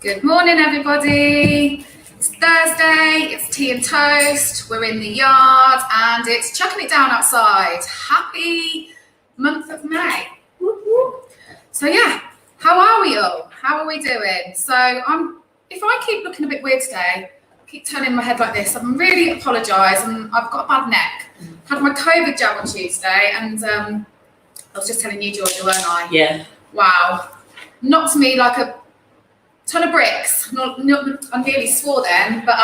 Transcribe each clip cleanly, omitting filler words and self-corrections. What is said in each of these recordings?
Good morning, everybody. It's Thursday, it's tea and toast, we're in the yard, and it's chucking it down outside. Happy month of May. So yeah, how are we all? How are we doing? So if I keep looking a bit weird today, keep turning my head like this, I'm really apologise, and I've got a bad neck. Had my COVID jab on Tuesday, and I was just telling you, Georgia, weren't I? Yeah. Wow. Knocked me like a ton of bricks. I nearly swore then, but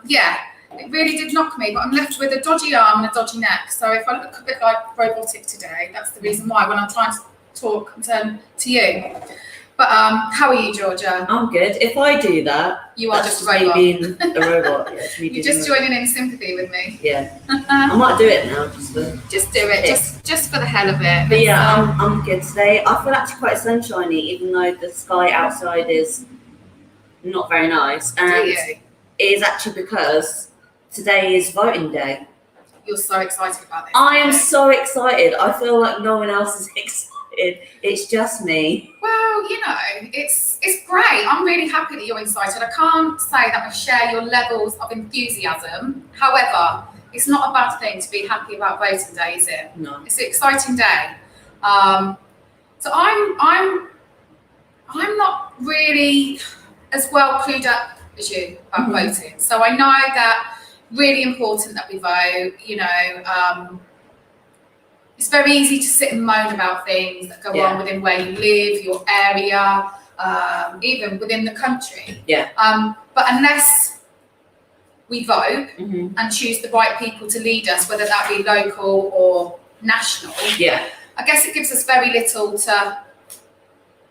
yeah, it really did knock me. But I'm left with a dodgy arm and a dodgy neck. So if I look a bit like robotic today, that's the reason why when I'm trying to talk and turn to you. But how are you, Georgia? I'm good. If I do that, you are that's just a robot. me being a robot. Yeah, You're just joining in sympathy with me. Yeah. I might do it now. Just do it, just for the hell of it. But yeah, I'm good today. I feel actually quite sunshiny, even though the sky outside is not very nice. And it is actually because today is voting day. You're so excited about this. I am so excited. I feel like no one else is excited. It's just me. Well, you know, it's great. I'm really happy that you're excited. I can't say that I share your levels of enthusiasm. However, it's not a bad thing to be happy about voting day, is it? No. It's an exciting day. So I'm not really as well clued up as you about voting. So I know that really important that we vote. You know, it's very easy to sit and moan about things that go on within where you live, your area, even within the country. Yeah. But unless we vote and choose the right people to lead us, whether that be local or national, I guess it gives us very little to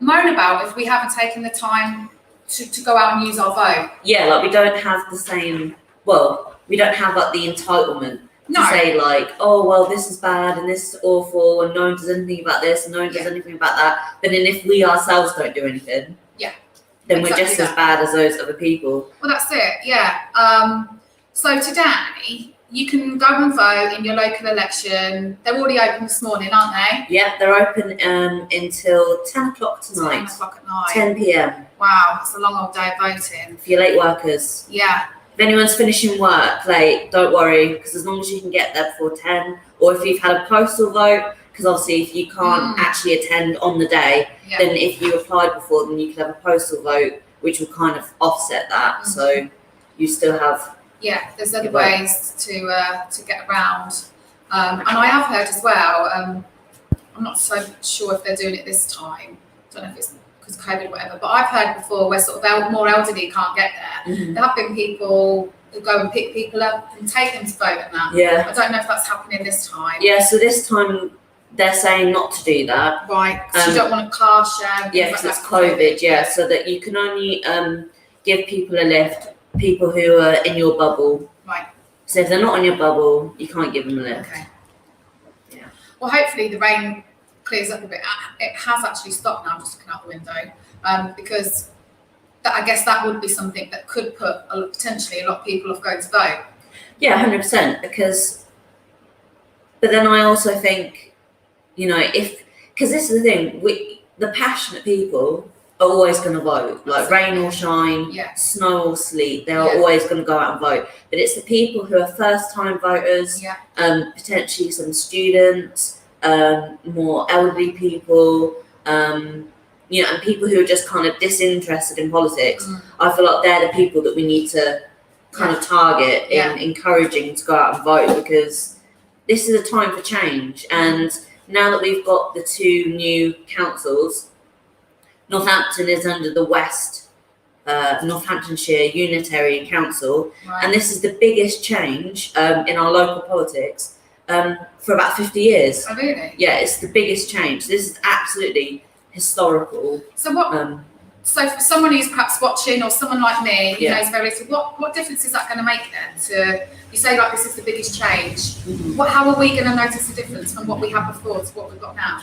moan about if we haven't taken the time to go out and use our vote. Yeah, like we don't have the same, we don't have like the entitlement to say like, oh, well, this is bad and this is awful and no one does anything about this and no one does anything about that. But then if we ourselves don't do anything, then we're just as bad as those other people. Well, that's it, yeah. So today, you can go and vote in your local election. They're already open this morning, aren't they? Yeah, they're open until 10 o'clock tonight. 10 o'clock at night. 10 p.m. Wow, it's a long old day of voting. For your late workers. Yeah. If anyone's finishing work late, don't worry, because as long as you can get there before 10, or if you've had a postal vote, because obviously if you can't actually attend on the day, then if you applied before, then you could have a postal vote, which will kind of offset that. So you still have... Yeah, there's other ways to get around. And I have heard as well, I'm not so sure if they're doing it this time. I don't know if it's because of COVID or whatever, but I've heard before where sort of more elderly can't get there. There have been people who go and pick people up and take them to vote and that. Yeah. I don't know if that's happening this time. Yeah, so this time they're saying not to do that. Right, because you don't want a car share. Yeah, because it's COVID, so that you can only give people a lift, people who are in your bubble. Right. So if they're not in your bubble, you can't give them a lift. Okay. Yeah. Well, hopefully the rain clears up a bit. It has actually stopped now, just looking out the window, because I guess that would be something that could put potentially a lot of people off going to vote. Yeah, 100%. But then I also think, you know, because this is the thing, the passionate people are always going to vote, like rain or shine, snow or sleet, they're always going to go out and vote. But it's the people who are first-time voters, potentially some students, more elderly people, you know, and people who are just kind of disinterested in politics. I feel like they're the people that we need to kind of target in encouraging to go out and vote, because this is a time for change. And now that we've got the two new councils, Northampton is under the West Northamptonshire Unitary Council, and this is the biggest change in our local politics for about 50 years. Oh, really? Yeah, it's the biggest change. This is absolutely historical. So what? So for someone who's perhaps watching, or someone like me who knows very little, what difference is that going to make then? To you say like this is the biggest change. How are we going to notice the difference from what we had before to what we've got now?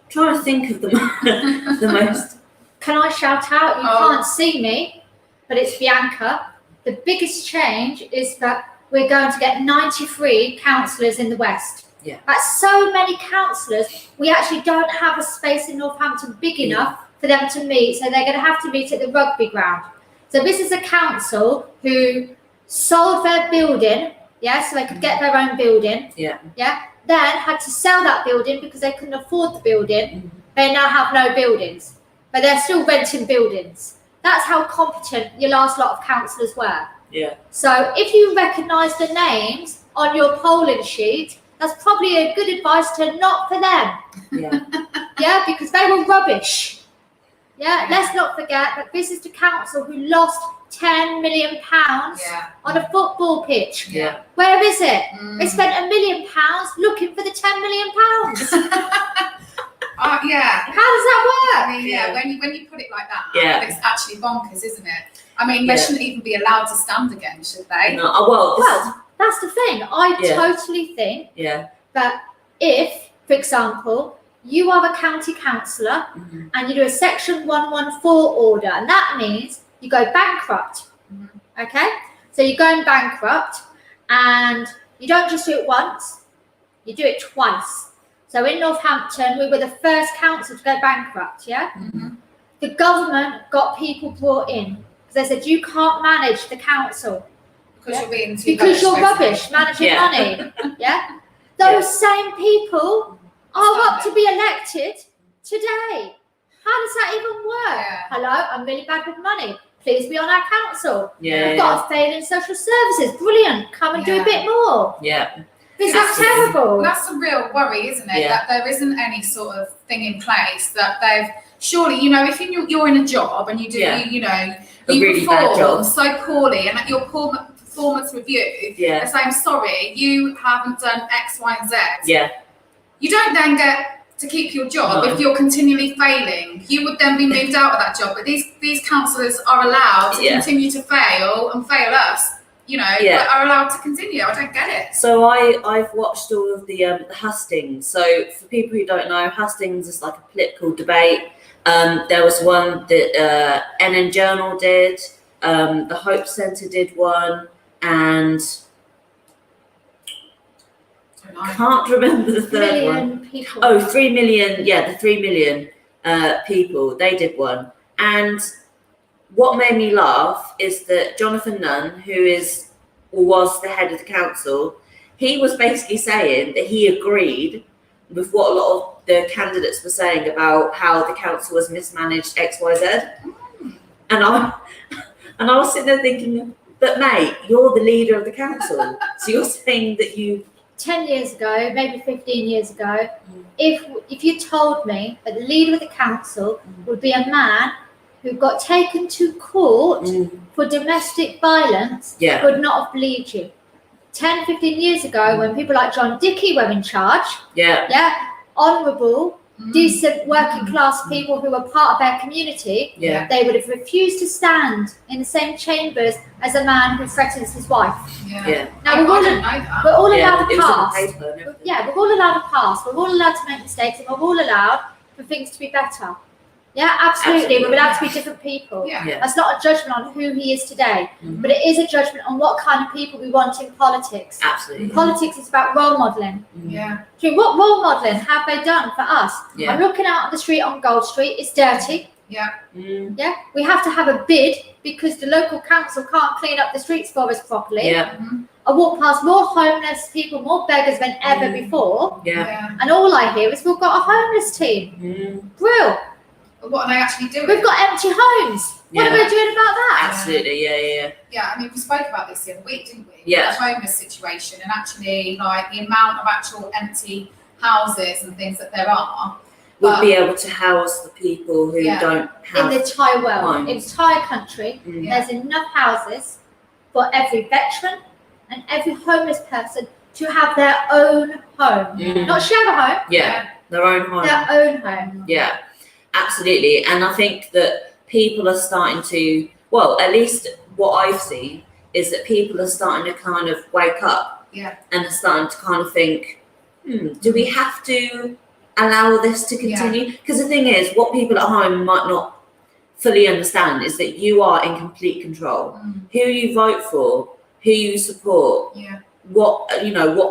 Trying to think of the most. Can I shout out? You can't see me, but it's Bianca. The biggest change is that we're going to get 93 councillors in the West. Yeah. Like so many councillors, we actually don't have a space in Northampton big enough for them to meet, so they're going to have to meet at the rugby ground. So this is a council who sold their building, so they could get their own building. Then had to sell that building because they couldn't afford the building. They now have no buildings, but they're still renting buildings. That's how competent your last lot of councillors were. So if you recognise the names on your polling sheet, that's probably a good advice to not for them. Because they were rubbish. Let's not forget that this is the council who lost £10 million on a football pitch. Where is it? They spent £1 million looking for the £10 million. How does that work? I mean, when you put it like that, it's actually bonkers, isn't it? I mean, they shouldn't even be allowed to stand again, should they? No. Well, that's the thing. I totally think that if, for example, you are a county councillor and you do a section 114 order, and that means you go bankrupt. Okay? So you're going bankrupt and you don't just do it once, you do it twice. So in Northampton, we were the first council to go bankrupt, The government got people brought in because they said, you can't manage the council. Because you're rubbish managing money. Those same people are up to be elected today. How does that even work? Hello, I'm really bad with money. Please be on our council. We've got a failing social services. Brilliant. Come and do a bit more. This is terrible. That's a real worry, isn't it? That there isn't any sort of thing in place that they've. Surely, if you're in a job and you do, you really bad perform job. so poorly, and at your performance review, they're saying, sorry, you haven't done X, Y, and Z. You don't then get to keep your job if you're continually failing. You would then be moved out of that job. But these councillors are allowed to continue to fail and fail us. But are allowed to continue. I don't get it. So I've watched all of the hustings. So for people who don't know, hustings is like a political debate. There was one that NN Journal did. The Hope Centre did one, and I can't remember the third one. People. Oh, 3 million. Yeah, the 3 million people. They did one. And what made me laugh is that Jonathan Nunn, who was the head of the council, he was basically saying that he agreed with what a lot of the candidates were saying about how the council was mismanaged X, Y, Z. And I was sitting there thinking, but mate, you're the leader of the council. So you're saying that you... 10 years ago, maybe 15 years ago, if you told me that the leader of the council would be a man who got taken to court for domestic violence, would not have believed you. 10, 15 years ago, when people like John Dickey were in charge, honourable, decent working class people who were part of their community, they would have refused to stand in the same chambers as a man who threatens his wife. Now we're all allowed to pass. We're all allowed to pass. We're all allowed to make mistakes, and we're all allowed for things to be better. Absolutely. We're allowed to be different people. That's not a judgment on who he is today, but it is a judgment on what kind of people we want in politics. Absolutely. Politics is about role modelling. What role modelling have they done for us? I'm looking out on the street on Gold Street. It's dirty. We have to have a bid because the local council can't clean up the streets for us properly. I walk past more homeless people, more beggars than ever before. And all I hear is we've got a homeless team. Brill. What are they actually doing? We've got empty homes. What are we doing about that? Absolutely, Yeah, I mean, we spoke about this the other week, didn't we? The homeless situation, and actually, like, the amount of actual empty houses and things that there are. Would be able to house the people who don't have in the entire world, homes. in the entire country, there's enough houses for every veteran and every homeless person to have their own home. Not share a home. Their own home. Their own home. Yeah. Absolutely. And I think that people are starting to, well, at least what I've seen is that people are starting to kind of wake up and are starting to kind of think, do we have to allow this to continue? Because the thing is, what people at home might not fully understand is that you are in complete control. Who you vote for, who you support, what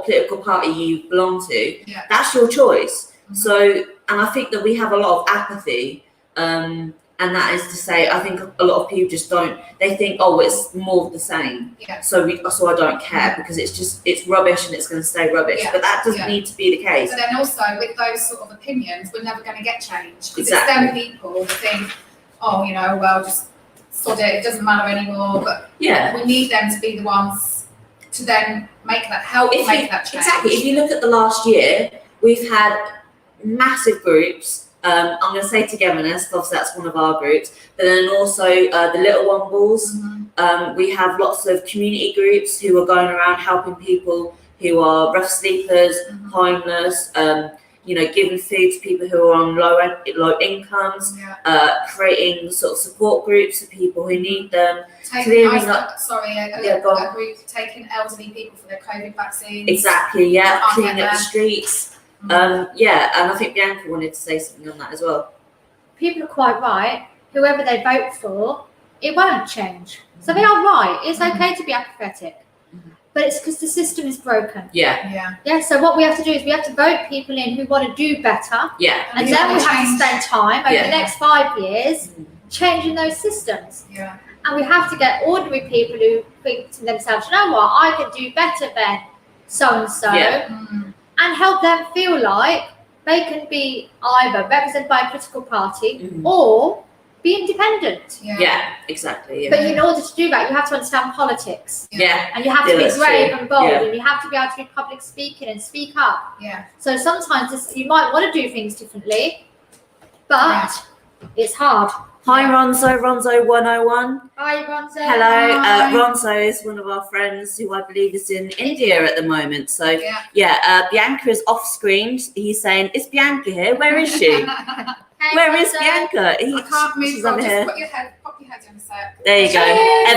political party you belong to. Yeah. That's your choice. So, and I think that we have a lot of apathy, and that is to say, I think a lot of people just don't. They think, oh, it's more of the same. Yeah. So I don't care because it's rubbish and it's going to stay rubbish. Yeah. But that doesn't need to be the case. But then also with those sort of opinions, we're never going to get change because Exactly. it's them people that think, oh, well, just sod it. It doesn't matter anymore. But we need them to be the ones to then make that change. Exactly. If you look at the last year, we've had massive groups. I'm going to say togetherness, because that's one of our groups, but then also the Little Wombles. We have lots of community groups who are going around helping people who are rough sleepers, homeless, giving food to people who are on low incomes, creating sort of support groups for people who need them. A group taking elderly people for their COVID vaccines. Exactly, cleaning up the streets. And I think Bianca wanted to say something on that as well. People are quite right. Whoever they vote for, it won't change. So they are right. It's okay to be apathetic. But it's because the system is broken. Yeah. So what we have to do is we have to vote people in who want to do better. Yeah. And then we have to spend time over the next 5 years changing those systems. Yeah. And we have to get ordinary people who think to themselves, you know what, I can do better than so-and-so. And help them feel like they can be either represented by a political party or be independent. Yeah, exactly. Yeah. But in order to do that, you have to understand politics. Yeah. And you have to be brave and bold, Yeah. and you have to be able to do public speaking and speak up. Yeah. So sometimes you might want to do things differently, but it's hard. Hi, Ronzo101. Hi, Ronzo. Hello. Hi. Ronzo is one of our friends who I believe is in India at the moment. So, Bianca is off screen. He's saying, is Bianca here? Where is she? Hey, Where is Ronzo. Bianca? I can't move. She's over Just here. pop your head in a sec. There you go. Cheers.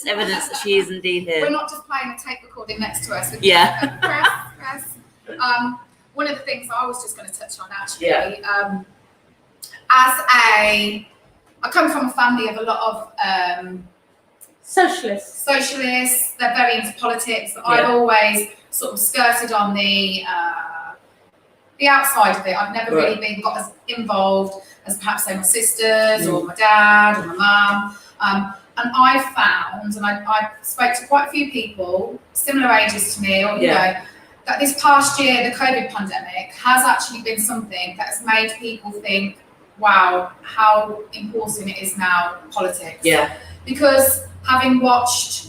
Evidence that she is indeed here. We're not just playing a tape recording next to us. Yeah. Press. One of the things I was just going to touch on actually, I come from a family of a lot of Socialists. They're very into politics. I've always sort of skirted on the outside of it. I've never really got as involved as perhaps say my sisters or my dad or my mum. And I found, and I spoke to quite a few people similar ages to me, or you know, that this past year, the COVID pandemic has actually been something that has made people think, wow, how important it is now, politics. Yeah. Because having watched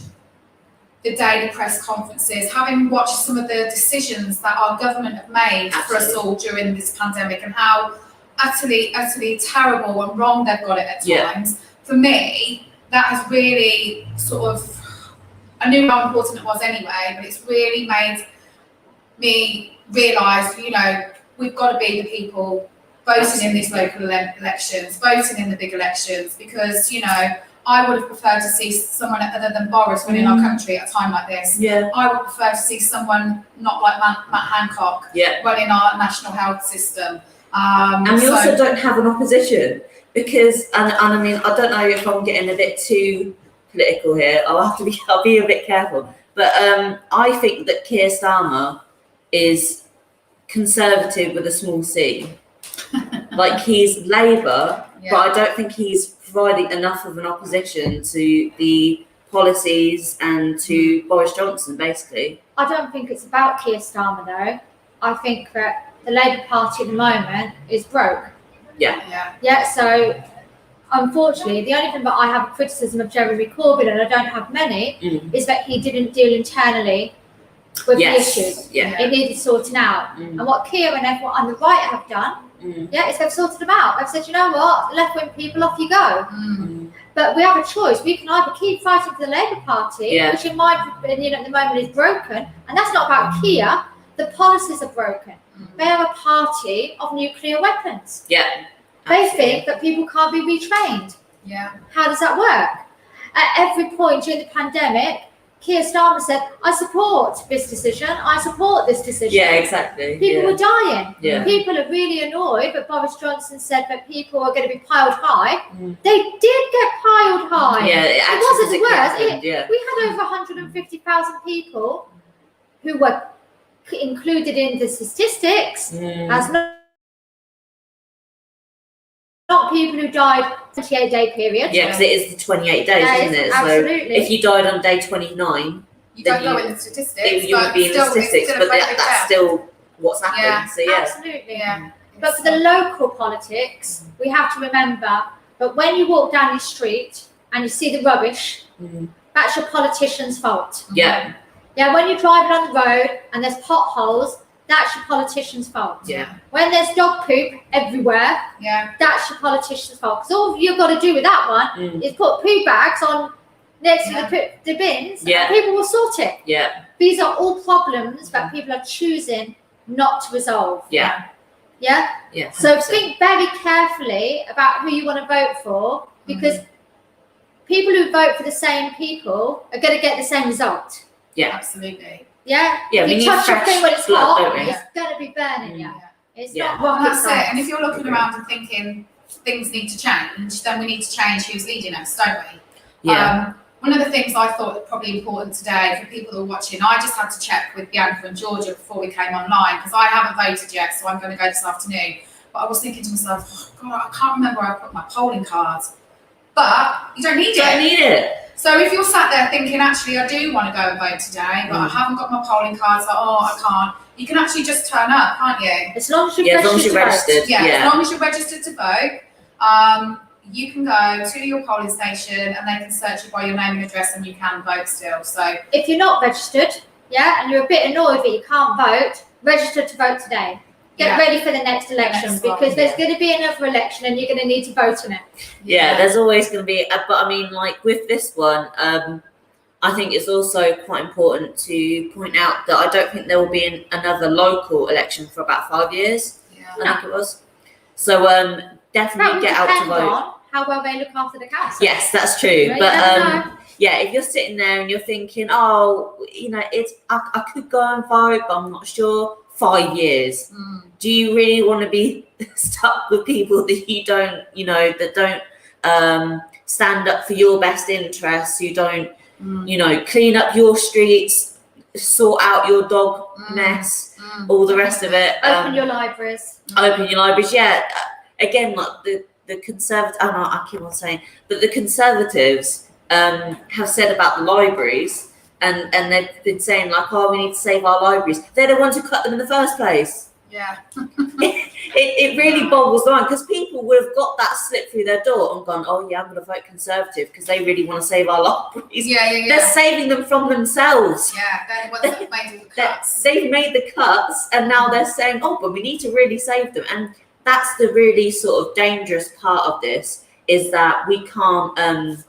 the daily press conferences, having watched some of the decisions that our government have made for us all during this pandemic and how utterly terrible and wrong they've got it at times, for me, that has really sort of, I knew how important it was anyway, but it's really made me realise, we've got to be the people voting in these local elections, voting in the big elections, because, I would have preferred to see someone other than Boris running our country at a time like this. Yeah. I would prefer to see someone not like Matt Hancock running our national health system. And we also don't have an opposition because, and I mean, I don't know if I'm getting a bit too political here. I'll be a bit careful. But I think that Keir Starmer is conservative with a small c. Like he's Labour, but I don't think he's providing enough of an opposition to the policies and to Boris Johnson, basically. I don't think it's about Keir Starmer, though. I think that the Labour Party at the moment is broke. Yeah, so unfortunately, the only thing that I have a criticism of Jeremy Corbyn, and I don't have many, is that he didn't deal internally with the issues. It needed sorting out. And what Keir and everyone on the right have done, is they've sorted them out. They've said, you know what, left-wing people, off you go. But we have a choice. We can either keep fighting for the Labour Party, which in my opinion at the moment is broken, and that's not about Keir. The policies are broken. They are a party of nuclear weapons. They think that people can't be retrained. How does that work? At every point during the pandemic, Keir Starmer said, I support this decision, I support this decision. Yeah, exactly. People were dying. Yeah. People are really annoyed that Boris Johnson said that people are going to be piled high. They did get piled high. Yeah, it wasn't worse. Yeah. We had over 150,000 people who were included in the statistics as not people who died 28-day period. Yeah, because it is the 28 days, isn't it? Absolutely. So if you died on day 29, you don't go in the statistics. You would be in the statistics, but that's still what's happened. Yeah, so yeah, absolutely. Yeah. But for the local politics, we have to remember that when you walk down your street and you see the rubbish, that's your politician's fault. Yeah. Yeah, when you're driving on the road and there's potholes, that's your politician's fault. Yeah. When there's dog poop everywhere, that's your politician's fault. Because all you've got to do with that one is put poo bags on next to the bins, and people will sort it. Yeah. These are all problems that people are choosing not to resolve. Yeah. Yeah? Yeah. 100%. So think very carefully about who you want to vote for, because people who vote for the same people are going to get the same result. Yeah, absolutely. Yeah? Yeah, if you touch your thing when it's blood, hot, it's going to be burning you. It's not rocket That's science. it. And if you're looking around and thinking things need to change, then we need to change who's leading us, don't we? Yeah. One of the things I thought was probably important today for people who are watching, I just had to check with Bianca and Georgia before we came online, because I haven't voted yet, so I'm going to go this afternoon. But I was thinking to myself, oh God, I can't remember where I put my polling cards. But you don't need it. So if you're sat there thinking, actually, I do want to go and vote today, but I haven't got my polling cards, like, I can't. You can actually just turn up, can't you? As long as you're registered. Yeah, as long as you're registered to vote. You can go to your polling station and they can search you by your name and address, and you can vote still. So if you're not registered, and you're a bit annoyed that you can't vote, register to vote today. Get ready for the next election, because there's going to be another election and you're going to need to vote on it. Yeah, there's always going to be, but I mean, like with this one, I think it's also quite important to point out that I don't think there will be another local election for about 5 years. I think it was. So definitely get out to vote. On how well they look after the council. Yes, that's true. But if you're sitting there and you're thinking, I could go and vote, but I'm not sure. 5 years. Do you really want to be stuck with people that you don't, that don't stand up for your best interests? You don't, clean up your streets, sort out your dog mess, all the rest of it. Open your libraries. Yeah. Again, like the Conservatives, I keep on saying, but the Conservatives have said about the libraries, and they've been saying like, we need to save our libraries. They're the ones who cut them in the first place. Yeah. it really boggles the mind, because people would have got that slip through their door and gone, I'm going to vote Conservative because they really want to save our libraries. Yeah. They're saving them from themselves. Yeah, they're the ones that have made the cuts. They've made the cuts, and now they're saying, but we need to really save them. And that's the really sort of dangerous part of this, is that we can't,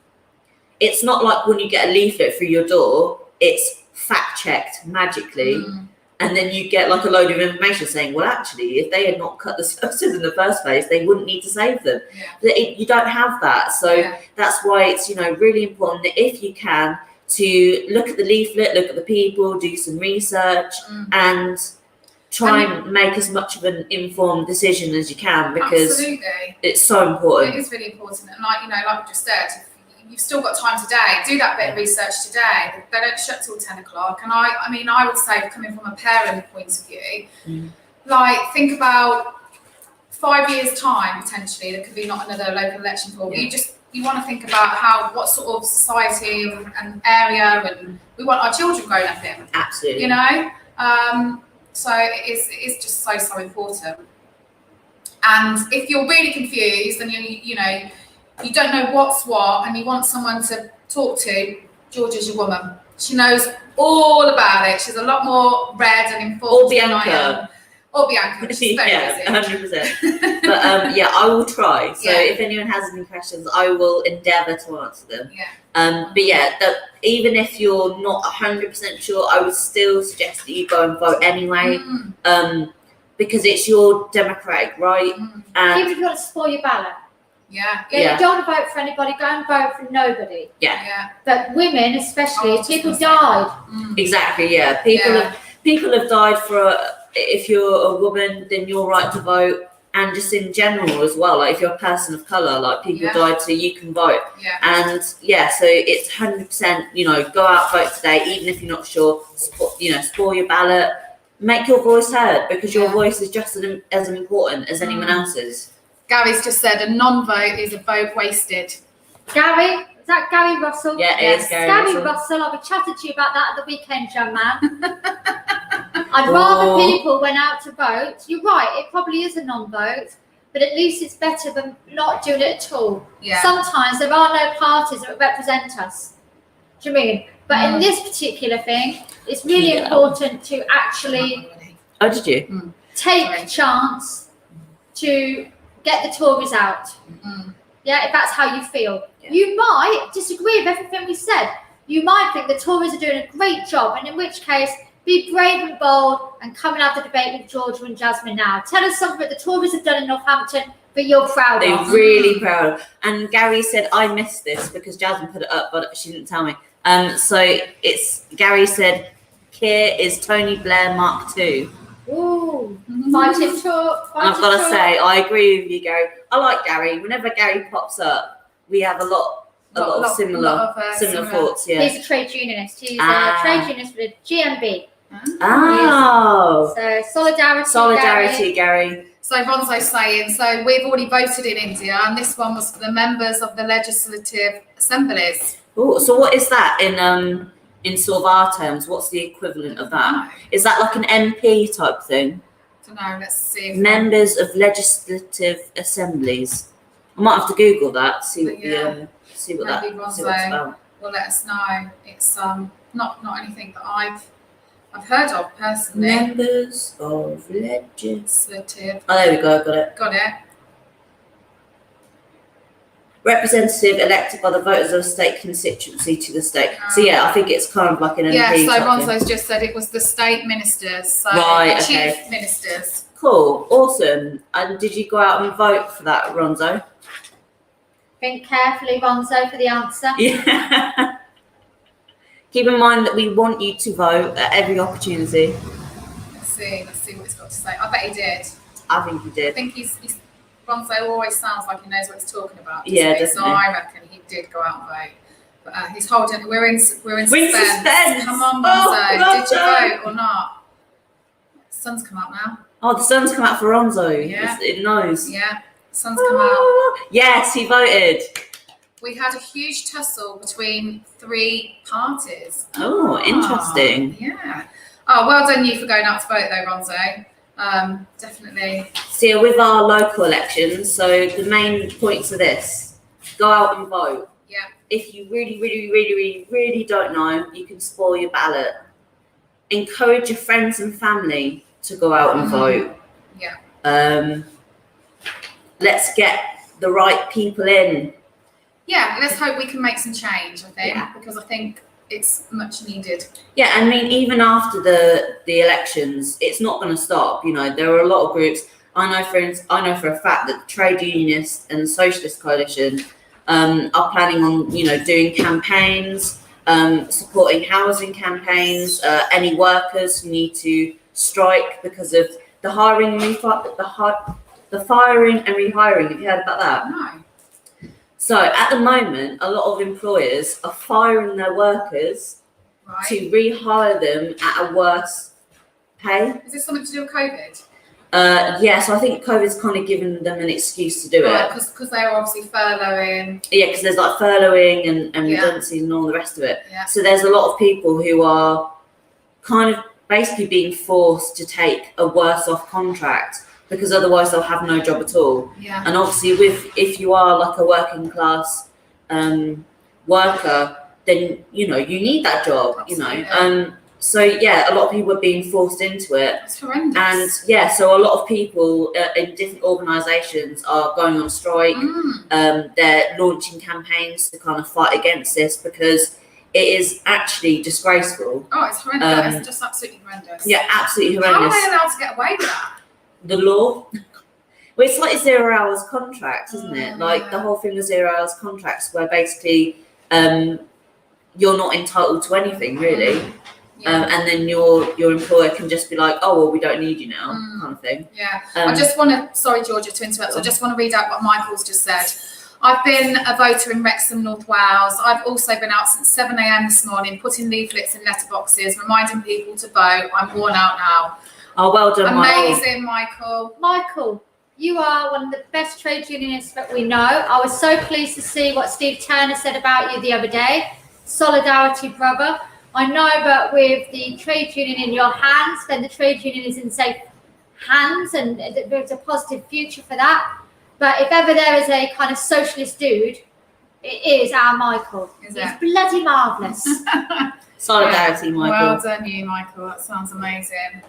it's not like when you get a leaflet through your door, it's fact checked magically, and then you get like a load of information saying, well, actually, if they had not cut the services in the first place, they wouldn't need to save them. You don't have that. So that's why it's, really important that if you can, to look at the leaflet, look at the people, do some research, and try and make as much of an informed decision as you can, because it's so important. It is really important. And like we just said, you've still got time today. Do that bit of research today. They don't shut till 10 o'clock. And I would say, coming from a parent point of view, like, think about 5 years' time, potentially, there could be not another local election for you. You want to think about what sort of society and area and we want our children growing up in. Absolutely. So it's just so important. And if you're really confused and you don't know what's what, and you want someone to talk to, Georgia's your woman. She knows all about it. She's a lot more read and informed than I am. Or Bianca, she's very busy. 100%. But I will try. So if anyone has any questions, I will endeavour to answer them. But even if you're not 100% sure, I would still suggest that you go and vote anyway, because it's your democratic right. And even if you want to spoil your ballot. You don't want to vote for anybody, go and vote for nobody. But women, especially, people died. Exactly, People have died for. If you're a woman, then your right to vote and just in general as well. Like if you're a person of colour, like people died, so you can vote. Yeah. And so it's 100%. You know, go out, vote today, even if you're not sure. Spoil your ballot. Make your voice heard, because your voice is just as important as anyone else's. Gary's just said a non-vote is a vote wasted. Gary, is that Gary Russell? Yeah, it is Gary Russell. I'll be chatting to you about that at the weekend, young man. I'd rather people went out to vote. You're right, it probably is a non-vote, but at least it's better than not doing it at all. Yeah. Sometimes there are no parties that represent us. Do you mean? But in this particular thing, it's really important to actually take a chance to get the Tories out. Yeah, if that's how you feel. Yeah. You might disagree with everything we said. You might think the Tories are doing a great job, and in which case, be brave and bold and come and have the debate with Georgia and Jasmin now. Tell us something that the Tories have done in Northampton that you're proud of. They're really proud. And Gary said, I missed this because Jasmin put it up, but she didn't tell me. So Gary said, Keir is Tony Blair Mark II. Ooh, fighting talk. I've got to say, I agree with you, Gary. I like Gary. Whenever Gary pops up, we have a lot of similar thoughts. Yeah. He's a trade unionist. He's a trade unionist with a GMB. Oh. So solidarity, Gary. So Ronzo's saying, so we've already voted in India, and this one was for the members of the legislative assemblies. Oh, so what is that in sort of our terms? What's the equivalent of that? Is that like an MP type thing? I don't know. Let's see. Members of legislative assemblies. I might have to Google that. See what that's about. Will let us know. It's not anything that I've heard of personally. Members of legislative. Oh, there we go. Got it. Representative elected by the voters of a state constituency to the state. So I think it's kind of like an MP. Yeah, so Ronzo's just said it was the state ministers, so the chief ministers. Cool, awesome. And did you go out and vote for that, Ronzo? Think carefully, Ronzo, for the answer. Yeah. Keep in mind that we want you to vote at every opportunity. Let's see what he's got to say. I bet he did. I think he did. I think he's Ronzo always sounds like he knows what he's talking about. Yeah, definitely. So I reckon he did go out and vote. But he's holding. We're in suspense. Come on, Ronzo. Oh, did you vote or not? The sun's come out now. Oh, the sun's come out for Ronzo. Yeah. It knows. Yeah, the sun's come out. Yes, he voted. We had a huge tussle between 3 parties. Oh, interesting. Yeah. Oh, well done you for going out to vote though, Ronzo. Definitely. So with our local elections, so the main points of this: go out and vote. Yeah. If you really don't know, you can spoil your ballot. Encourage your friends and family to go out and vote. Yeah. Let's get the right people in. Yeah, let's hope we can make some change, I think, because I think it's much needed. Yeah, I mean, even after the elections, it's not going to stop. You know, there are a lot of groups. I know for a fact that the Trade Unionists and the Socialist Coalition are planning on, doing campaigns, supporting housing campaigns. Any workers who need to strike because of the firing and rehiring. Have you heard about that? No. So at the moment, a lot of employers are firing their workers to rehire them at a worse pay. Is this something to do with COVID? So I think COVID's kind of given them an excuse to do it. Because they were obviously furloughing. Yeah, because there's like furloughing and redundancies and all the rest of it. Yeah. So there's a lot of people who are kind of basically being forced to take a worse off contract, because otherwise they'll have no job at all. Yeah. And obviously if you are like a working class worker, then you need that job. Absolutely. So a lot of people are being forced into it. That's horrendous. And so a lot of people in different organisations are going on strike. They're launching campaigns to kind of fight against this, because it is actually disgraceful. Oh, it's horrendous. It's just absolutely horrendous. Yeah, absolutely horrendous. How are they allowed to get away with that? The law. Well, it's like 0 hours contracts, isn't it? Like the whole thing of 0 hours contracts, where basically you're not entitled to anything really. and then your employer can just be like, oh well, we don't need you now, kind of thing. Yeah. I just want to, sorry Georgia to interrupt, I just want to read out what Michael's just said. I've been a voter in Wrexham, North Wales. I've also been out since 7 a.m. this morning, putting leaflets in letterboxes, reminding people to vote. I'm worn out now. Oh, well done, amazing, Michael. Michael, you are one of the best trade unionists that we know. I was so pleased to see what Steve Turner said about you the other day. Solidarity, brother. I know that with the trade union in your hands, then the trade union is in safe hands, and there's a positive future for that. But if ever there is a kind of socialist dude, it is our Michael. He's bloody marvellous. Solidarity, Michael. Well done, you, Michael. That sounds amazing.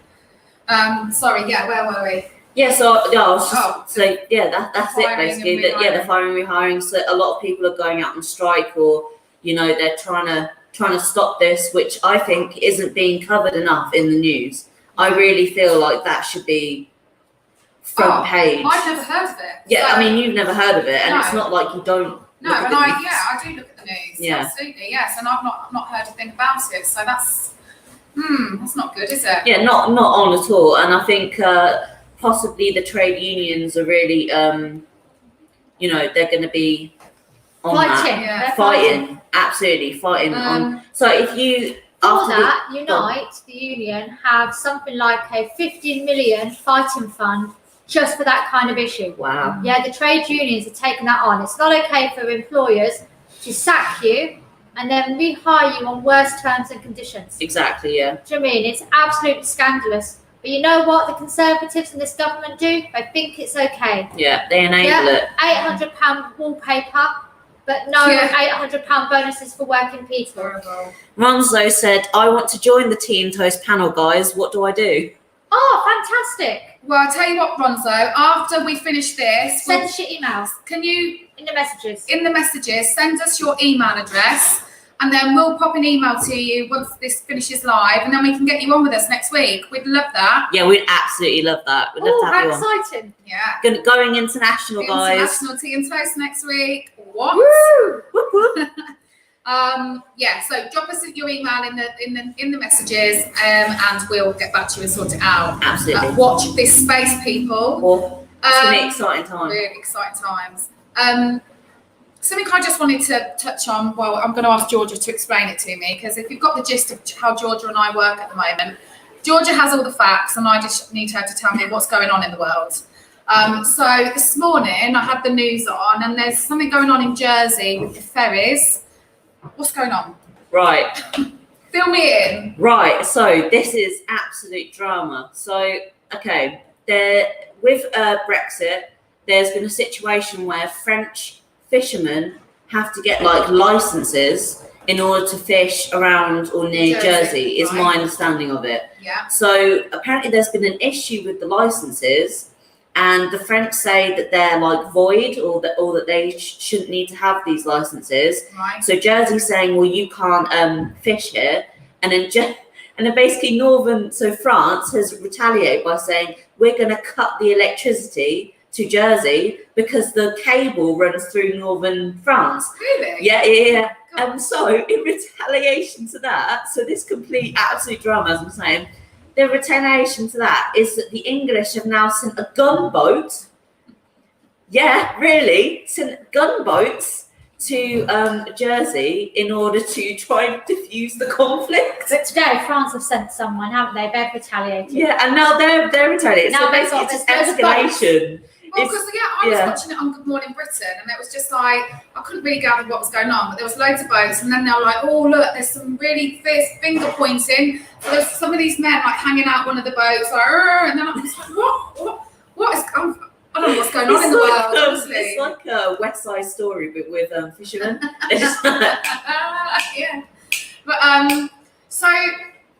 Sorry, where were we? Yeah, so I was just that's it basically. The firing, rehiring. So a lot of people are going out on strike, or they're trying to stop this, which I think isn't being covered enough in the news. I really feel like that should be front page. I've never heard of it. Yeah, so, I mean, you've never heard of it, and it's not like you don't. No, and I do look at the news. Yeah, absolutely, yes, and I've not heard a thing about it. So that's not good, is it? Yeah, not on at all. And I think possibly the trade unions are really, they're going to be on fighting, absolutely fighting on. So if you Unite, the union, have something like a 15 million fighting fund just for that kind of issue. Wow. Yeah, the trade unions are taking that on. It's not okay for employers to sack you and then rehire you on worse terms and conditions. Exactly, yeah. Do you know what I mean? It's absolutely scandalous. But you know what the Conservatives in this government do? They think it's okay. Yeah, they enable it. £800 wallpaper, but no £800 bonuses for working people. Ronzo said, I want to join the Tea and Toast panel, guys. What do I do? Oh, fantastic. Well, I'll tell you what, Ronzo, after we finish this... Send us your emails. Can you... In the messages. In the messages, send us your email address, and then we'll pop an email to you once this finishes live, and then we can get you on with us next week. We'd love that. Yeah, we'd absolutely love that. We'd love to have you on. How exciting. Yeah. Going international, guys. International Tea and Toast next week. What? Woo! Whoop, whoop. So drop us your email in the messages, and we'll get back to you and sort it out. Absolutely. Watch this space, people. It's going to be exciting times. Really exciting times. Something I just wanted to touch on. Well, I'm going to ask Georgia to explain it to me, because if you've got the gist of how Georgia and I work at the moment, Georgia has all the facts, and I just need her to tell me what's going on in the world. So this morning I had the news on, and there's something going on in Jersey with the ferries. What's going on? Right. Fill me in. Right. So this is absolute drama. So, okay, with Brexit, there's been a situation where French fishermen have to get licenses in order to fish around or near Jersey is my understanding of it. Yeah. So apparently there's been an issue with the licenses, and the French say that they're void, or that they shouldn't need to have these licenses. Right. So Jersey's saying, well, you can't fish here, and then basically France has retaliated by saying, we're going to cut the electricity to Jersey because the cable runs through northern France. Really? Yeah. And so in retaliation to that, so this complete absolute drama, as I'm saying, the retaliation to that is that the English have now sent a gunboat. Yeah, really, sent gunboats to Jersey in order to try and diffuse the conflict. But today, France have sent someone, haven't they? They've retaliated. Yeah, and now they're retaliating. Now so basically, it's just escalation. Well, because I was watching it on Good Morning Britain, and it was just I couldn't really gather what was going on, but there was loads of boats, and then they were like, oh look, there's some really fierce finger pointing. So there's some of these men hanging out one of the boats, and then I was like, what is? I don't know what's going on in the world. Honestly, it's like a West Side Story, but with fishermen. Yeah, but so.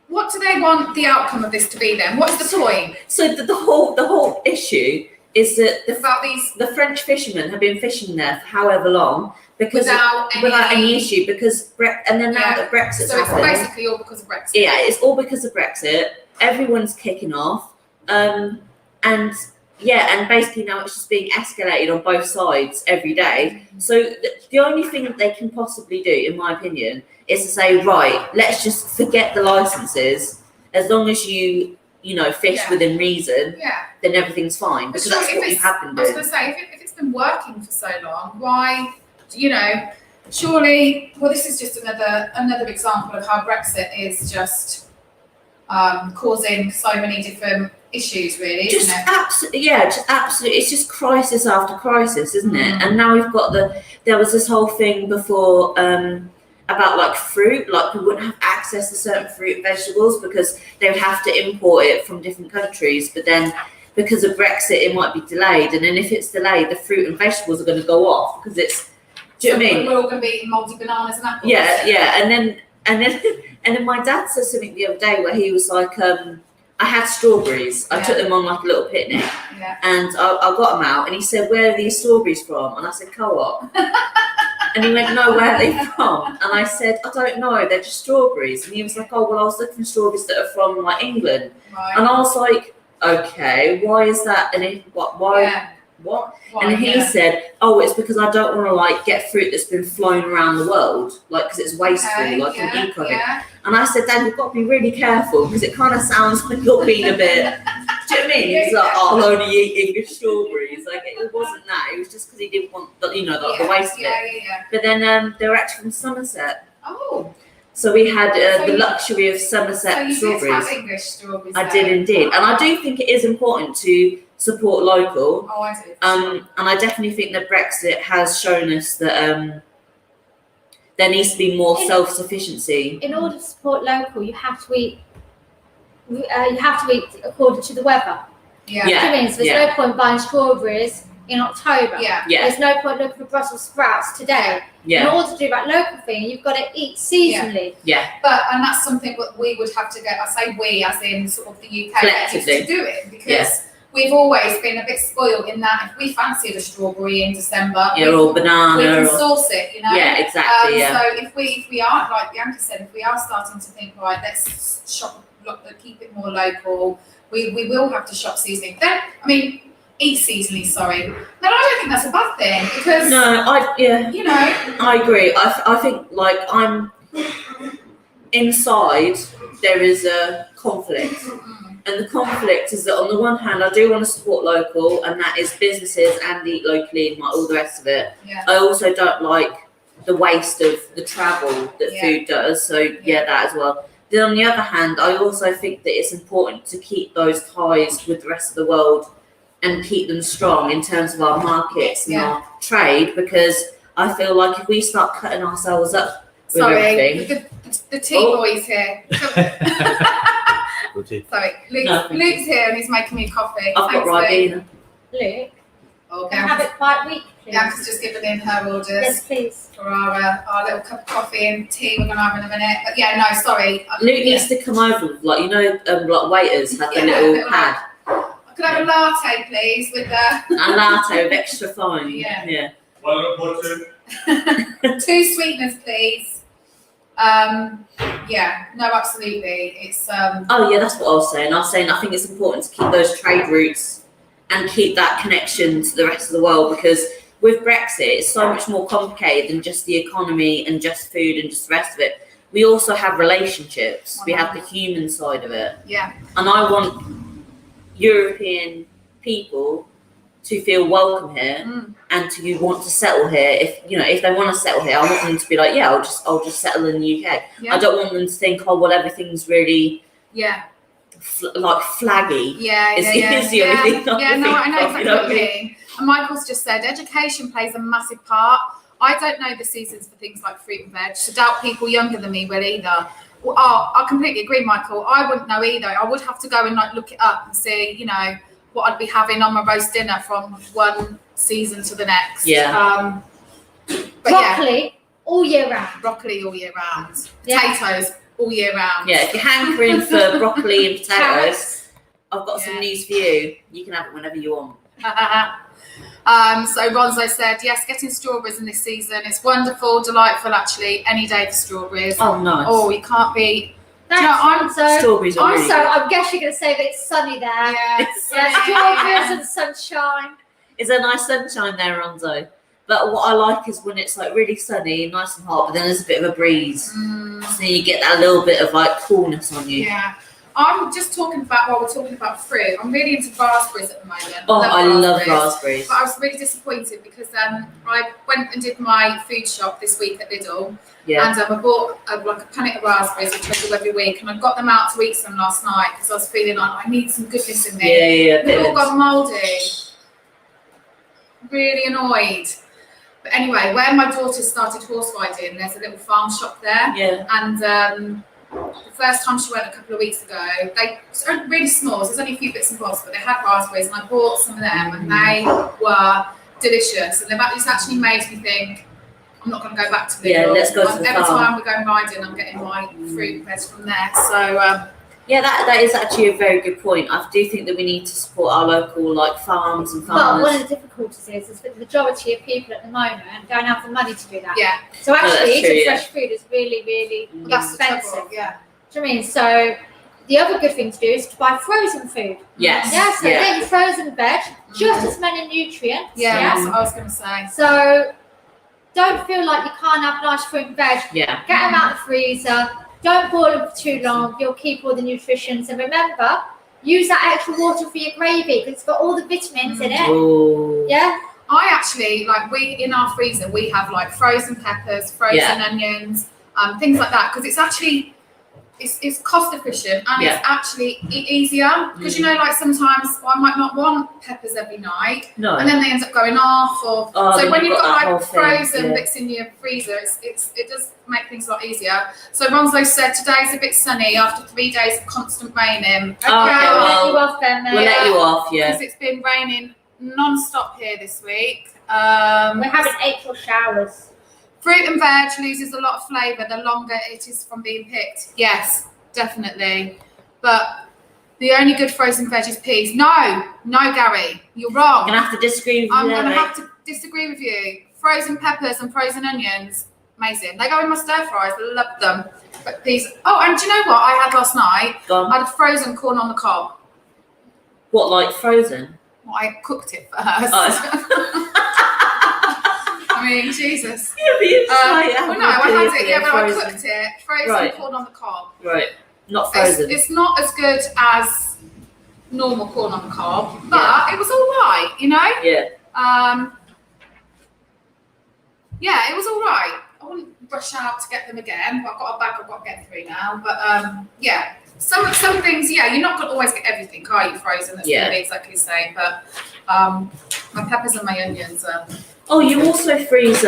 What do they want the outcome of this to be then? What's the point? So the whole issue is that the French fishermen have been fishing there for however long without any issue, because now that Brexit's so it's happened, basically all because of Brexit. Yeah, it's all because of Brexit. Everyone's kicking off, and Yeah, and basically now it's just being escalated on both sides every day. So the only thing that they can possibly do, in my opinion, is to say, right, let's just forget the licenses. As long as you fish within reason, then everything's fine. Because that's what you have been doing. I was going to say, if it's been working for so long, why, surely, well, this is just another example of how Brexit is just causing so many different issues, really, isn't it? Absolutely. It's just crisis after crisis, isn't it? And now we've got there was this whole thing before about like fruit, like we wouldn't have access to certain fruit and vegetables because they would have to import it from different countries. But then because of Brexit, it might be delayed. And then if it's delayed, the fruit and vegetables are going to go off because it's, do you know what I mean? We're all going to be eating mouldy bananas and apples. Yeah. And then my dad said something the other day where he was like, I had strawberries. I took them on like a little picnic, and I got them out. And he said, "Where are these strawberries from?" And I said, "Co-op." And he went, "No, where are they from?" And I said, "I don't know. They're just strawberries." And he was like, "Oh, well, I was looking for strawberries that are from like England." Right. And I was like, "Okay, why is that?" And why? Yeah. What? And he said, "Oh, it's because I don't want to like get fruit that's been flown around the world, like because it's wasteful, like an eco thing." And I said, "Dad, you've got to be really careful because it kind of sounds like you're being a bit." Do you know what I mean? He's like, "Oh, I'll only eat English strawberries." Like it wasn't that. It was just because he didn't want the waste of it. But then they were actually from Somerset. Oh. So we had the luxury of Somerset strawberries. So you did have English strawberries. I did indeed, and I do think it is important to support local. Oh, I do. And I definitely think that Brexit has shown us that there needs to be more self-sufficiency. In order to support local, you have to eat. You have to eat according to the weather. Yeah. Do you know what I mean? So there's no point buying strawberries in October. Yeah. There's no point looking for Brussels sprouts today. In order to do that local thing, you've got to eat seasonally. Yeah. And that's something that we would have to get. I say we, as in sort of the UK, collectively to do it because we've always been a bit spoiled in that if we fancied a strawberry in December, or banana, we can source it, Yeah, exactly. So if we are, like Bianca said, if we are starting to think, right, let's shop, keep it more local, we will have to shop seasoning. Then, I mean, eat seasonally. Sorry, no, I don't think that's a bad thing because I agree. I think like I'm inside. There is a conflict. And the conflict is that on the one hand, I do want to support local, and that is businesses and eat locally and like all the rest of it. Yeah. I also don't like the waste of the travel that food does. So that as well. Then on the other hand, I also think that it's important to keep those ties with the rest of the world and keep them strong in terms of our markets and our trade, because I feel like if we start cutting ourselves up with everything. The tea boy's here. Sorry, Luke's here and he's making me coffee. I've got Ribena. Luke, can I have it quite weak, please? Bianca's just given in her orders. Yes, please. For our little cup of coffee and tea we're going to have in a minute. But sorry. Luke needs to come over with like waiters have their little pad. Could I have a latte, please, with a latte with extra fine. Yeah. Well, 2 sweeteners, please. No, absolutely. It's that's what I was saying. I think it's important to keep those trade routes and keep that connection to the rest of the world, because with Brexit it's so much more complicated than just the economy and just food and just the rest of it. We also have relationships. We have the human side of it. Yeah. And I want European people to feel welcome here and to want to settle here. If they want to settle here, I want them to be like, I'll just settle in the UK. I don't want them to think, everything's really like flaggy. Is the only thing I know exactly what you mean. And Michael's just said education plays a massive part. I don't know the seasons for things like fruit and veg. So doubt people younger than me will either. Well, I completely agree, Michael. I wouldn't know either. I would have to go and look it up and see, what I'd be having on my roast dinner from one season to the next. Broccoli all year round. Broccoli all year round. Potatoes all year round. Yeah, if you're hankering for broccoli and potatoes, I've got some news for you. You can have it whenever you want. So Ronzo said, yes, getting strawberries in this season. It's wonderful, delightful, actually. Any day for strawberries. Oh, nice. Oh, you can't beat Strawberries are really good. I guess you're going to say that it's sunny there. Yes. Strawberries and sunshine. It's a nice sunshine there, Ronzo. But what I like is when it's like really sunny, nice and hot, but then there's a bit of a breeze. So you get that little bit of like coolness on you. Yeah. I'm just talking about, while we're talking about fruit, I'm really into raspberries at the moment. Oh, I love raspberries. But I was really disappointed because I went and did my food shop this week at Lidl. Yeah. And I bought like a packet of raspberries, which I do every week. And I got them out to eat some last night because I was feeling like I need some goodness in there. Yeah. They've all got mouldy. Really annoyed. But anyway, where my daughter started horse riding, there's a little farm shop there. Yeah. And the first time she went a couple of weeks ago, they were really small, so there's only a few bits and bobs, but they had raspberries, and I bought some of them, and they were delicious. And it's actually made me think, I'm not going to go back to Lidl. Yeah, let's go to the Every farm. time we're going riding, I'm getting my fruit and veg from there. So yeah, that is actually a very good point. I do think that we need to support our local like farms and But farmers. one of the difficulties is that the majority of people at the moment don't have the money to do that. yeah, So actually, that's true, eating yeah. fresh food is really, really that's the expensive. trouble, yeah. Do you know what I mean? So the other good thing to do is to buy frozen food. Yes. Yeah, so get your frozen veg, just as many nutrients. Yeah, that's what I was going to say. So don't feel like you can't have nice fruit and veg. Yeah. Get them out of the freezer. Don't boil them for too long. You'll keep all the nutrients. And remember, use that extra water for your gravy because it's got all the vitamins in it. Ooh. Yeah. I actually, in our freezer, we have like frozen peppers, frozen onions, things like that, because it's actually, it's cost efficient and it's actually easier because like sometimes I might not want peppers every night, and then they end up going off. So when you've got like frozen bits in your freezer, it does make things a lot easier. So Ronzo said today's a bit sunny after 3 days of constant raining. Okay, we'll let you off then. We'll let you off, because it's been raining non-stop here this week. We're having April showers. Fruit and veg loses a lot of flavour the longer it is from being picked. Yes, definitely. But the only good frozen veg is peas. No, Gary, you're wrong. I'm going to have to disagree with you. I'm going to have to disagree with you. Frozen peppers and frozen onions, amazing. They go in my stir fries. I love them. But peas. Oh, and do you know what I had last night? I had frozen corn on the cob. What, like frozen? Well, I cooked it first. Oh. I mean, Jesus. I had it. I cooked it. Frozen corn on the cob. Right. Not frozen. It's not as good as normal corn on the cob, but it was all right, Yeah. Yeah, it was all right. I wouldn't rush out to get them again, but I've got a bag I've got to get through now. But yeah, some things, you're not going to always get everything, are you, frozen? That's going to be exactly the same. But my peppers and my onions are... Oh, you also freeze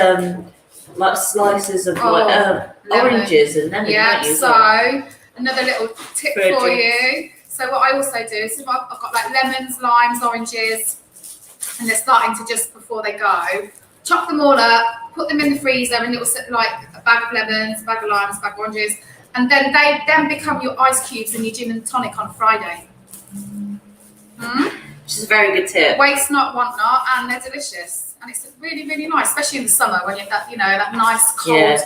like slices of oranges and lemon. Yeah, don't you? so another little tip for you. So what I also do is if I've got like lemons, limes, oranges, and they're starting to just before they go, chop them all up, put them in the freezer, and it will sit like a bag of lemons, a bag of limes, a bag of oranges, and then they become your ice cubes and your gin and tonic on Friday. Which is a very good tip. Waste not, want not, and they're delicious. And it's really, really nice, especially in the summer when you've got, that nice cold. Yeah.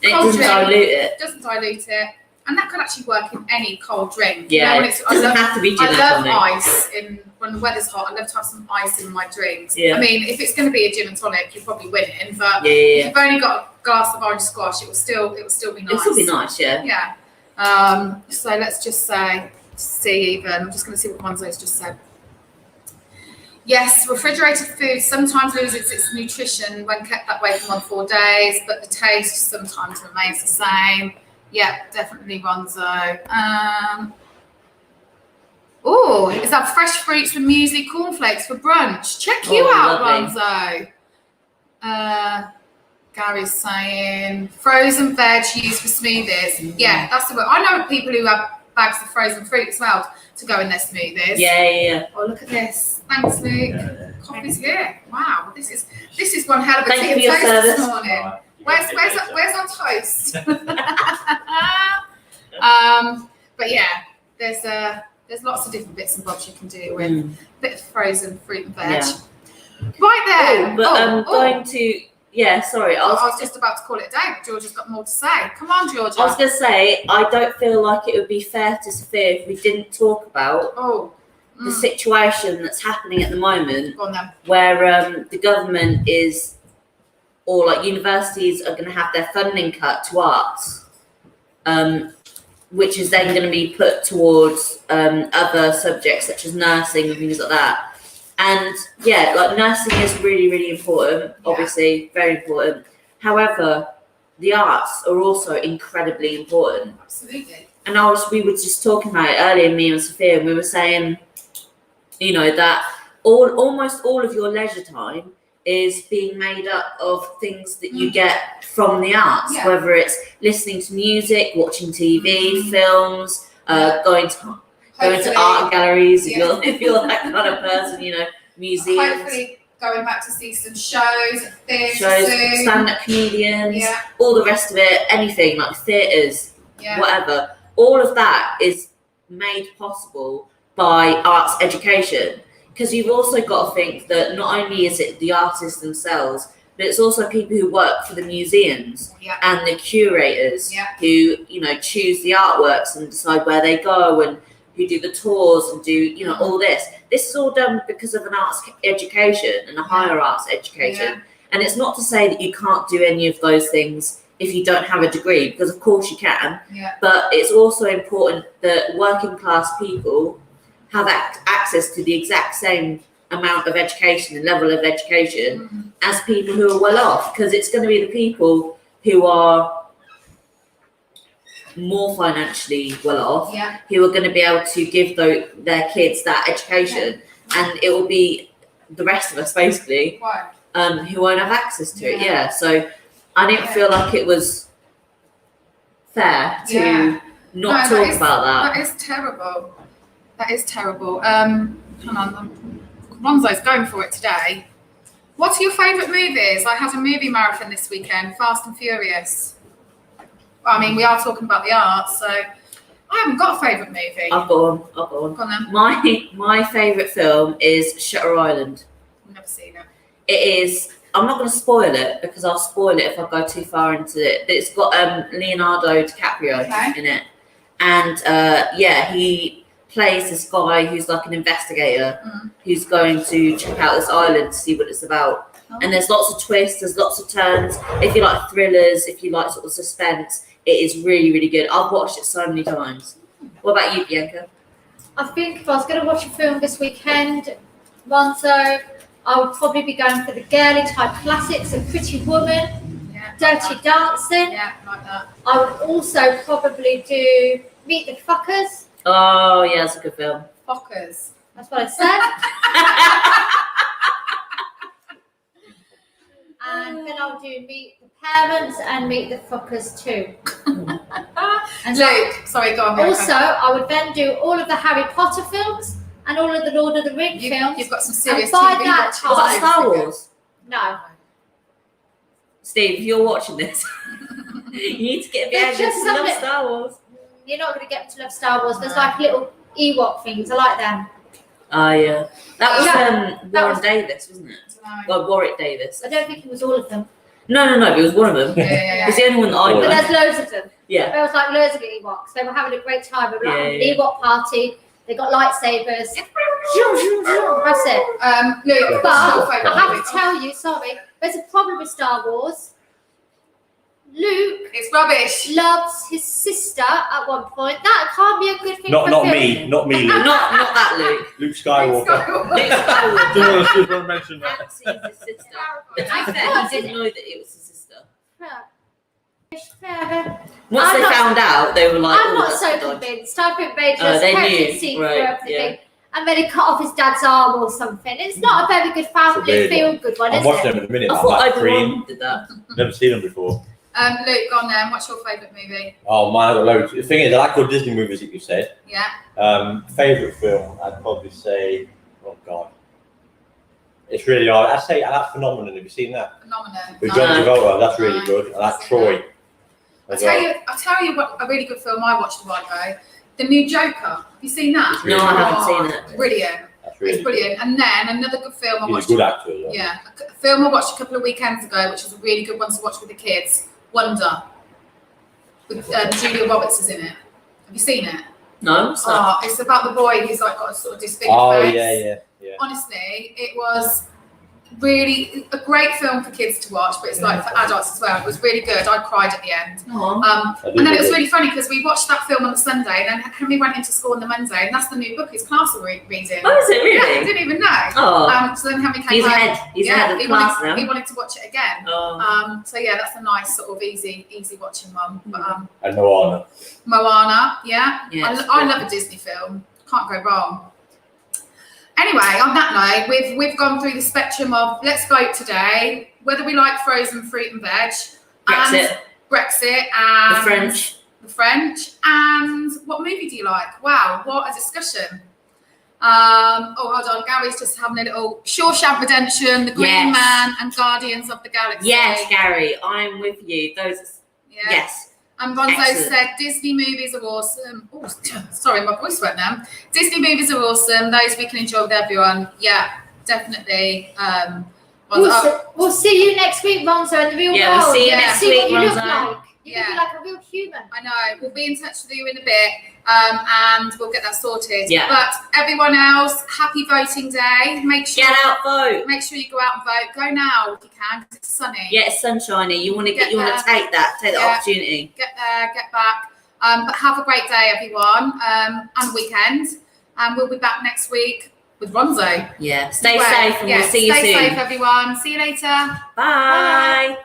It doesn't dilute it. Doesn't dilute it. And that can actually work in any cold drink. Yeah, it doesn't have to be gin and tonic. I love ice when the weather's hot. I love to have some ice in my drinks. Yeah. I mean, if it's going to be a gin and tonic, you're probably winning. But if you've only got a glass of orange squash, it will still be nice. It'll still be nice, yeah. Yeah. So let's just see even. I'm just going to see what Monzo's just said. Yes, refrigerated food sometimes loses its nutrition when kept that way for 4 days, but the taste sometimes remains the same. Yeah, definitely, Ronzo. Is that fresh fruits with muesli cornflakes for brunch? Check you out, lovely. Ronzo. Gary's saying frozen veg used for smoothies. Yeah, that's the word. I know people who have bags of frozen fruit as well to go in their smoothies. Yeah. Oh, look at this. Thanks, Luke. Coffee's here. Wow, this is one hell of a Thank tea and you for your toast this service. morning. Where's our toast? But yeah, there's lots of different bits and bobs you can do with a bit of frozen fruit and veg. Yeah. Right there. Going to Yeah, sorry. I was just about to call it a day, but Georgia's got more to say. Come on, Georgia. I was going to say, I don't feel like it would be fair to Sophia if we didn't talk about the situation that's happening at the moment, Go on, then. where the government is, or like universities are going to have their funding cut to arts, which is then going to be put towards other subjects such as nursing and things like that. And yeah, like nursing is really, really important, obviously, very important. However, the arts are also incredibly important. Absolutely. And we were just talking about it earlier, me and Sophia, and we were saying, you know, that almost all of your leisure time is being made up of things that you get from the arts, whether it's listening to music, watching TV, films, going to art galleries if you're that kind of person, you know, museums. Hopefully going back to see some shows, theatres, stand-up comedians, all the rest of it, anything like theatres, whatever. All of that is made possible by arts education, because you've also got to think that not only is it the artists themselves, but it's also people who work for the museums and the curators who, you know, choose the artworks and decide where they go, and who do the tours and do, you know, all this. This is all done because of an arts education and a higher arts education. And it's not to say that you can't do any of those things if you don't have a degree, because of course you can. But it's also important that working class people have access to the exact same amount of education and level of education as people who are well off, because it's going to be the people who are more financially well off who are going to be able to give their kids that education, and it will be the rest of us basically who won't have access to it. So I didn't feel like it was fair to not talk about that. That is terrible. That is terrible. Hang on, Ronzo's going for it today. What are your favourite movies? I had a movie marathon this weekend, Fast and Furious. I mean, we are talking about the arts, so I haven't got a favourite movie. I've got one. Go on then. My favourite film is Shutter Island. I've never seen it. It is. I'm not going to spoil it because I'll spoil it if I go too far into it. But it's got Leonardo DiCaprio in it, and he plays this guy who's like an investigator who's going to check out this island to see what it's about. And there's lots of twists, there's lots of turns. If you like thrillers, if you like sort of suspense, it is really, really good. I've watched it so many times. What about you, Bianca? I think if I was going to watch a film this weekend, Ronzo, I would probably be going for the girly type classics of Pretty Woman, Dirty Dancing. Yeah, like that. I would also probably do Meet the Fuckers. Oh, yeah, it's a good film. Fuckers. That's what I said. And then I'll do Meet the Parents and Meet the Fuckers too. And Luke, sorry, go on. Also, I would then do all of the Harry Potter films and all of the Lord of the Rings films. You've got some serious and by TV that watching. Was that Star Wars? No. Steve, if you're watching this, you need to get behind this. I love Star Wars. You're not going to get to love Star Wars. There's like little Ewok things. I like them. Oh, yeah. That was Warren Davis, wasn't it? No. Well, Warwick Davis. I don't think it was all of them. No, but it was one of them. Yeah. It's the only one that I know. But there's loads of them. Yeah. There was like loads of Ewoks. They were having a great time. We were like an Ewok party. They got lightsabers. That's it. Luke, But I have to tell you, sorry, there's a problem with Star Wars. Luke it's rubbish. loves his sister at one point. That can't be a good thing. Not for me, not Luke. not that Luke. Luke Skywalker. Luke Don't mention that. Fancy's his sister. But to be fair, he didn't know that it was his sister. Once they found out, they were like, I'm not that's so dodgy. convinced. I think they just they kept knew, it secret right, everything. And then he cut off his dad's arm or something. It's not a very good family feel good one, I'm is watching it? them in a minute. I I'm thought like everyone did that. Never seen them before. Luke, go on then. What's your favourite movie? Oh, mine are loads. The thing is, I like all Disney movies that you said. Yeah. Favourite film, I'd probably say, oh God. It's really hard. I'd say I like Phenomenon. Have you seen that? Phenomenon. With John Travolta, that's really good. I like Troy. I'll tell you what a really good film I watched a while ago. The new Joker. Have you seen that? No, I haven't seen it. Brilliant. That's really It's brilliant. And then another good film I He's watched. a good actor as well. Yeah, a film I watched a couple of weekends ago, which is a really good one to watch with the kids. Wonder. With Julia Roberts is in it. Have you seen it? No. So. It's about the boy who's like got a sort of disfigured face. Yeah. Honestly, it was really a great film for kids to watch, but it's like for adults as well. It was really good. I cried at the end. And then it was really funny because we watched that film on the Sunday, and then Henry went into school on the Monday, and that's the new book his class are reading. Oh, is it really? Yeah, I didn't even know. Oh. So then Henry came He's home. ahead. He's ahead of the class now. He wanted to watch it again. Oh. So yeah, that's a nice sort of easy watching one. But, And Moana. Moana, yeah. Yeah, I love a Disney film. Can't go wrong. Anyway, on that note, we've gone through the spectrum of let's vote today, whether we like frozen fruit and veg, Brexit, and the French, and what movie do you like? Wow, what a discussion. Hold on, Gary's just having a little Shawshank Redemption, The Green Man, and Guardians of the Galaxy. Yes, Gary, I'm with you. Yes. And Ronzo said Disney movies are awesome. Oh, sorry, my voice went now. Disney movies are awesome. Those we can enjoy with everyone. Yeah, definitely. We'll see you next week, Ronzo, in the real world. Yeah, we'll see you next week, what you look Ronzo. like. You're gonna be like a real human. I know. We'll be in touch with you in a bit, and we'll get that sorted. Yeah. But everyone else, happy voting day. Make sure Get out, vote. Make sure you go out and vote. Go now if you can, because it's sunny. Yeah, it's sunshiny. You want to take the opportunity. Get there, get back. But have a great day, everyone, and weekend. And we'll be back next week with Ronzo. Yeah. Stay safe, and we'll see you soon. Stay safe, everyone. See you later. Bye.